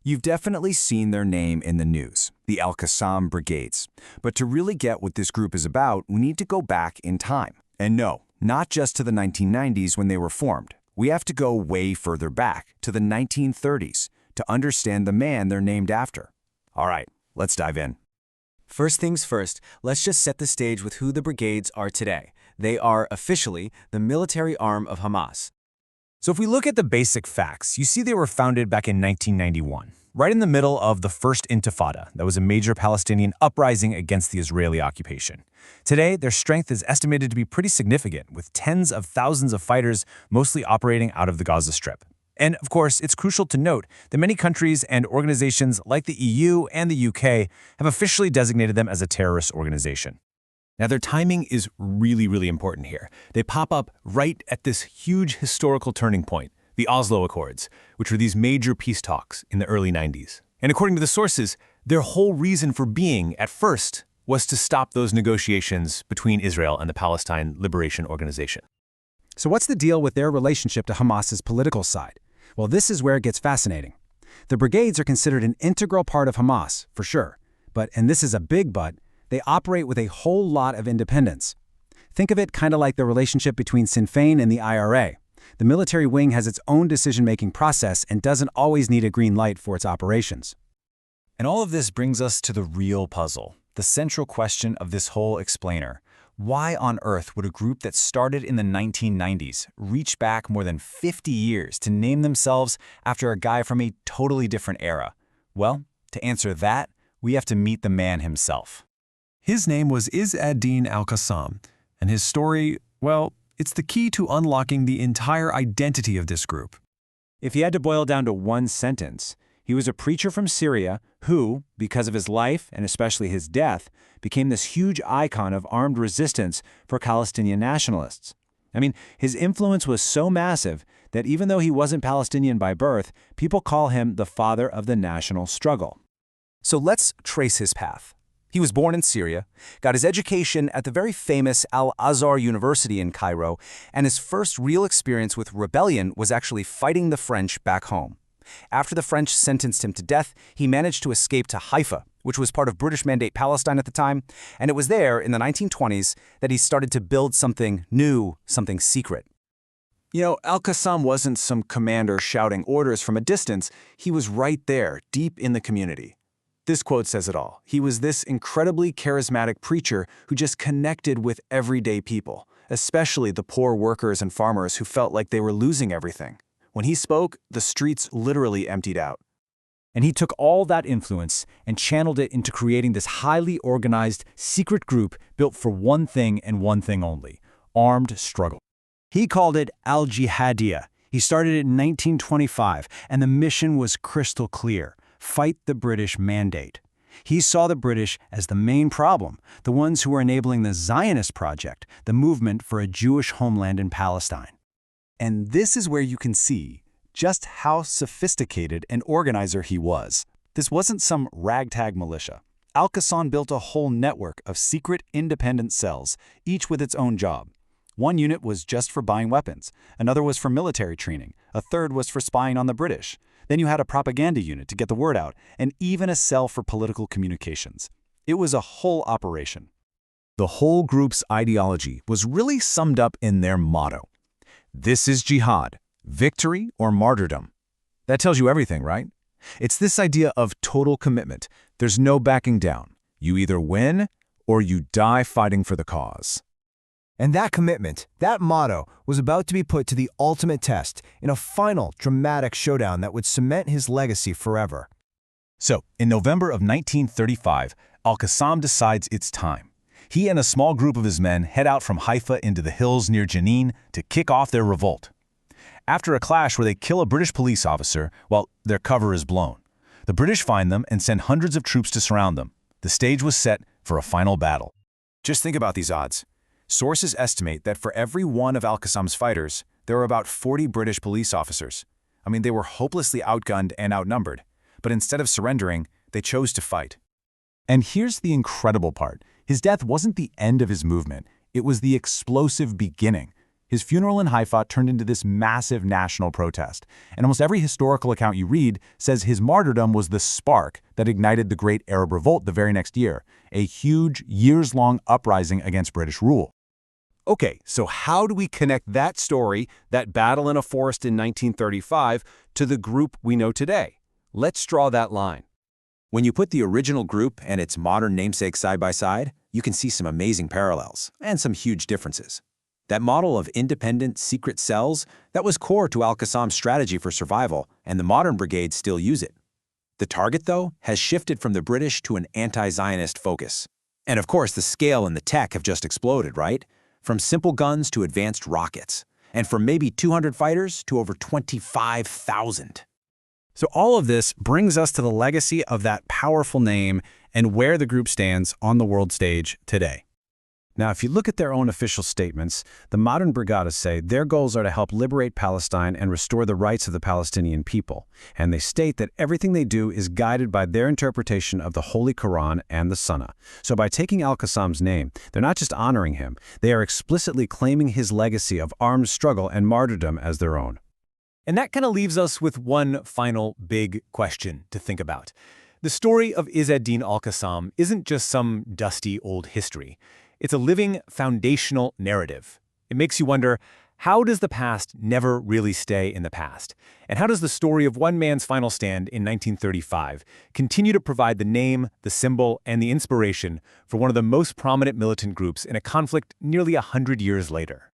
You've definitely seen their name in the news, the Al-Qassam Brigades. But to really get what this group is about, we need to go back in time. And no, not just to the 1990s when they were formed. We have to go way further back, to the 1930s, to understand the man they're named after. All right, let's dive in. First things first, let's just set the stage with who the Brigades are today. They are, officially, the military arm of Hamas. So if we look at the basic facts, you see they were founded back in 1991, right in the middle of the First Intifada. That was a major Palestinian uprising against the Israeli occupation. Today, their strength is estimated to be pretty significant, with tens of thousands of fighters mostly operating out of the Gaza Strip. And of course, it's crucial to note that many countries and organizations like the EU and the UK have officially designated them as a terrorist organization. Now, their timing is really important here. They pop up right at this huge historical turning point, the Oslo Accords, which were these major peace talks in the early 90s. And according to the sources, their whole reason for being, at first, was to stop those negotiations between Israel and the Palestine Liberation Organization. So what's the deal with their relationship to Hamas's political side? Well, this is where it gets fascinating. The Brigades are considered an integral part of Hamas, for sure. But, and this is a big but, they operate with a whole lot of independence. Think of it kind of like the relationship between Sinn Féin and the IRA. The military wing has its own decision-making process and doesn't always need a green light for its operations. And all of this brings us to the real puzzle, the central question of this whole explainer. Why on earth would a group that started in the 1990s reach back more than 50 years to name themselves after a guy from a totally different era? Well, to answer that, we have to meet the man himself. His name was Din al-Qassam, and his story, well, it's the key to unlocking the entire identity of this group. If you had to boil down to one sentence, he was a preacher from Syria who, because of his life and especially his death, became this huge icon of armed resistance for Palestinian nationalists. I mean, his influence was so massive that even though he wasn't Palestinian by birth, people call him the father of the national struggle. So let's trace his path. He was born in Syria, got his education at the very famous Al-Azhar University in Cairo, and his first real experience with rebellion was actually fighting the French back home. After the French sentenced him to death, he managed to escape to Haifa, which was part of British Mandate Palestine at the time, and it was there in the 1920s that he started to build something new, something secret. You know, Al-Qassam wasn't some commander shouting orders from a distance. He was right there, deep in the community. This quote says it all. He was this incredibly charismatic preacher who just connected with everyday people, especially the poor workers and farmers who felt like they were losing everything. When he spoke, the streets literally emptied out. And he took all that influence and channeled it into creating this highly organized, secret group built for one thing and one thing only: armed struggle. He called it Al-Jihadiyya. He started it in 1925, and the mission was crystal clear: fight the British mandate. He saw the British as the main problem, the ones who were enabling the Zionist project, the movement for a Jewish homeland in Palestine. And this is where you can see just how sophisticated an organizer he was. This wasn't some ragtag militia. Al-Qassam built a whole network of secret independent cells, each with its own job. One unit was just for buying weapons, another was for military training, a third was for spying on the British. Then you had a propaganda unit to get the word out, and even a cell for political communications. It was a whole operation. The whole group's ideology was really summed up in their motto. This is jihad, victory or martyrdom. That tells you everything, right? It's this idea of total commitment. There's no backing down. You either win or you die fighting for the cause. And that commitment, that motto, was about to be put to the ultimate test in a final, dramatic showdown that would cement his legacy forever. So, in November of 1935, Al-Qassam decides it's time. He and a small group of his men head out from Haifa into the hills near Jenin to kick off their revolt. After a clash where they kill a British police officer while their cover is blown, the British find them and send hundreds of troops to surround them. The stage was set for a final battle. Just think about these odds. Sources estimate that for every one of Al-Qassam's fighters, there were about 40 British police officers. I mean, they were hopelessly outgunned and outnumbered, but instead of surrendering, they chose to fight. And here's the incredible part. His death wasn't the end of his movement. It was the explosive beginning. His funeral in Haifa turned into this massive national protest, and almost every historical account you read says his martyrdom was the spark that ignited the Great Arab Revolt the very next year, a huge, years-long uprising against British rule. Okay, so how do we connect that story, that battle in a forest in 1935, to the group we know today? Let's draw that line. When you put the original group and its modern namesake side by side, you can see some amazing parallels and some huge differences. That model of independent, secret cells, that was core to al-Qassam's strategy for survival, and the modern brigades still use it. The target, though, has shifted from the British to an anti-Zionist focus. And of course, the scale and the tech have just exploded, right? From simple guns to advanced rockets, and from maybe 200 fighters to over 25,000. So all of this brings us to the legacy of that powerful name and where the group stands on the world stage today. Now, if you look at their own official statements, the modern Brigades say their goals are to help liberate Palestine and restore the rights of the Palestinian people. And they state that everything they do is guided by their interpretation of the Holy Quran and the Sunnah. So by taking al-Qassam's name, they're not just honoring him, they are explicitly claiming his legacy of armed struggle and martyrdom as their own. And that kind of leaves us with one final big question to think about. The story of Izz ad-Din al-Qassam isn't just some dusty old history. It's a living, foundational narrative. It makes you wonder, how does the past never really stay in the past? And how does the story of one man's final stand in 1935 continue to provide the name, the symbol, and the inspiration for one of the most prominent militant groups in a conflict nearly 100 years later?